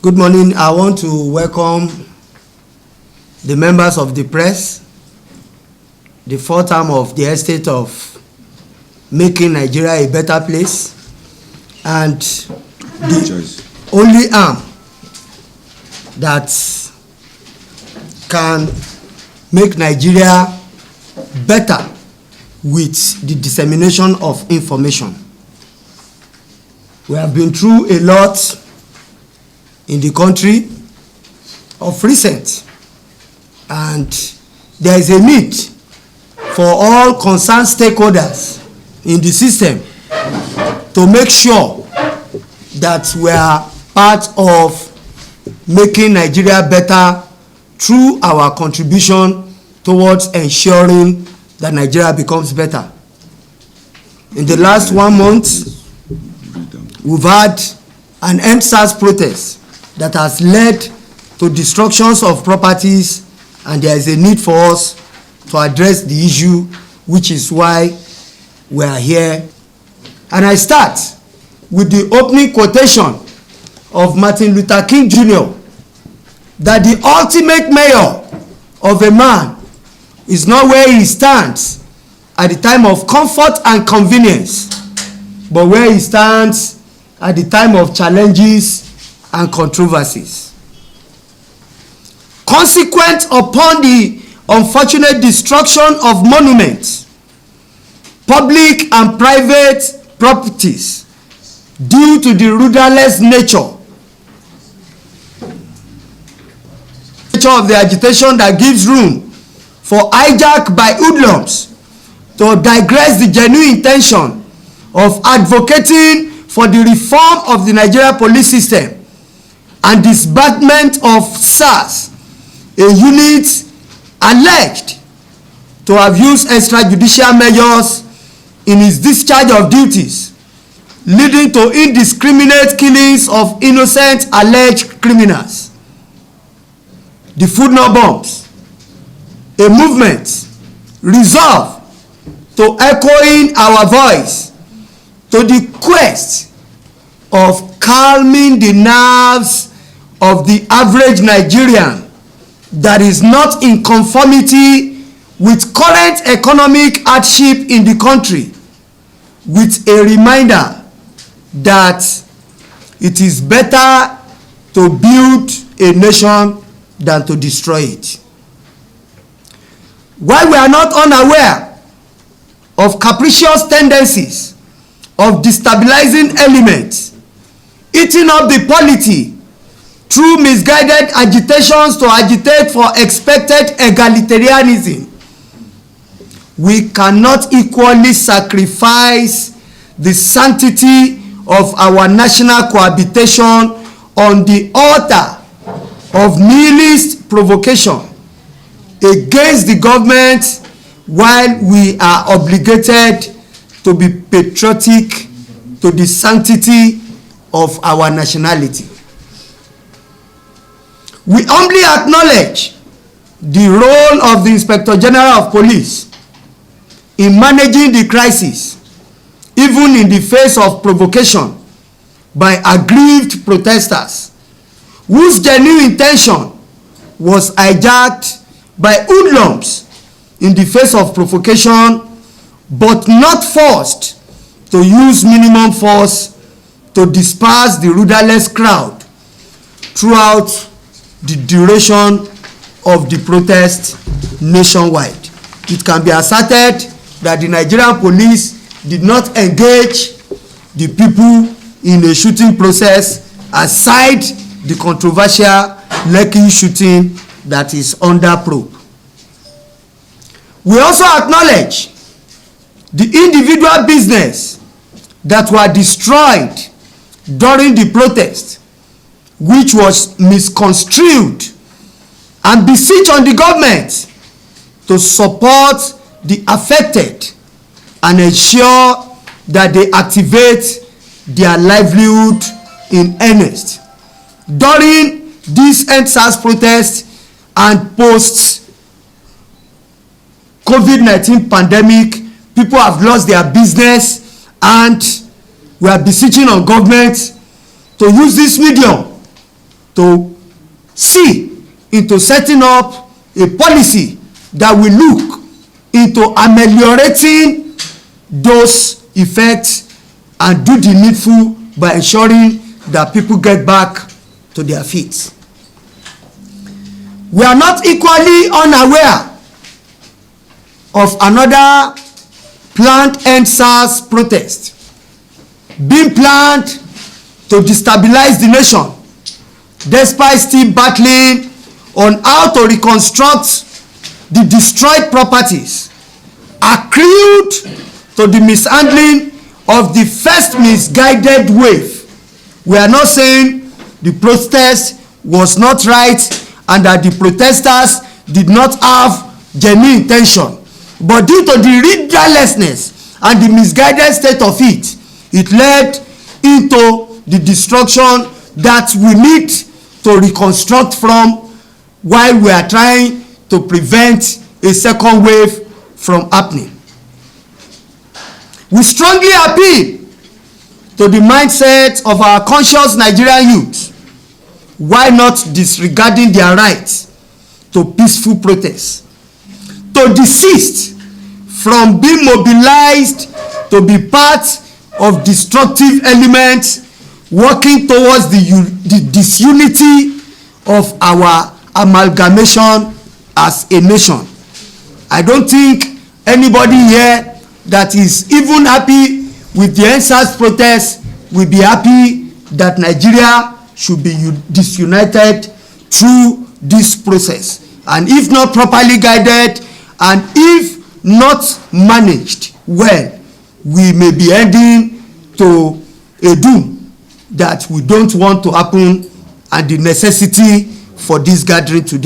Good morning. I want to welcome the members of the press, the fourth term of the estate of making Nigeria a better place, and the only arm that can make Nigeria better with the dissemination of information. We have been through a lot in the country of recent, and there is a need for all concerned stakeholders in the system to make sure that we are part of making Nigeria better through our contribution towards ensuring that Nigeria becomes better. In the last 1 month, we've had an EndSARS protest that has led to destructions of properties, and there is a need for us to address the issue, which is why we are here. And I start with the opening quotation of Martin Luther King Jr. that the ultimate measure of a man is not where he stands at the time of comfort and convenience, but where he stands at the time of challenges and controversies. Consequent upon the unfortunate destruction of monuments, public and private properties, due to the rudderless nature of the agitation that gives room for hijack by hoodlums to digress the genuine intention of advocating for the reform of the Nigeria police system and disbandment of SARS, a unit alleged to have used extrajudicial measures in its discharge of duties, leading to indiscriminate killings of innocent alleged criminals. The Footnote Bombs, a movement resolved to echoing our voice to the quest of calming the nerves of the average Nigerian that is not in conformity with current economic hardship in the country, with a reminder that it is better to build a nation than to destroy it. While we are not unaware of capricious tendencies of destabilizing elements eating up the polity through misguided agitations to agitate for expected egalitarianism, we cannot equally sacrifice the sanctity of our national cohabitation on the altar of nihilist provocation against the government, while we are obligated to be patriotic to the sanctity of our nationality. We humbly acknowledge the role of the Inspector General of Police in managing the crisis, even in the face of provocation by aggrieved protesters, whose genuine intention was hijacked by hoodlums in the face of provocation, but not forced to use minimum force to disperse the rudderless crowd throughout the duration of the protest nationwide. It can be asserted that the Nigerian police did not engage the people in a shooting process aside the controversial Lekki shooting that is under probe. We also acknowledge the individual business that were destroyed during the protest, which was misconstrued, and beseech on the government to support the affected and ensure that they activate their livelihood in earnest. During this EndSARS protest and post COVID-19 pandemic, people have lost their business, and we are beseeching on government to use this medium to see into setting up a policy that will look into ameliorating those effects and do the needful by ensuring that people get back to their feet. We are not equally unaware of another planned EndSARS protest being planned to destabilize the nation, despite still battling on how to reconstruct the destroyed properties accrued to the mishandling of the first misguided wave. We are not saying the protest was not right and that the protesters did not have genuine intention, but due to the relentlessness and the misguided state of it, it led into the destruction that we need to reconstruct from while we are trying to prevent a second wave from happening. We strongly appeal to the mindset of our conscious Nigerian youth, why not disregarding their rights to peaceful protests, to desist from being mobilized to be part of destructive elements working towards the disunity of our amalgamation as a nation. I don't think anybody here that is even happy with the EndSARS protest will be happy that Nigeria should be disunited through this process. And if not properly guided and if not managed well, we may be heading to a doom that we don't want to happen, and the necessity for this gathering today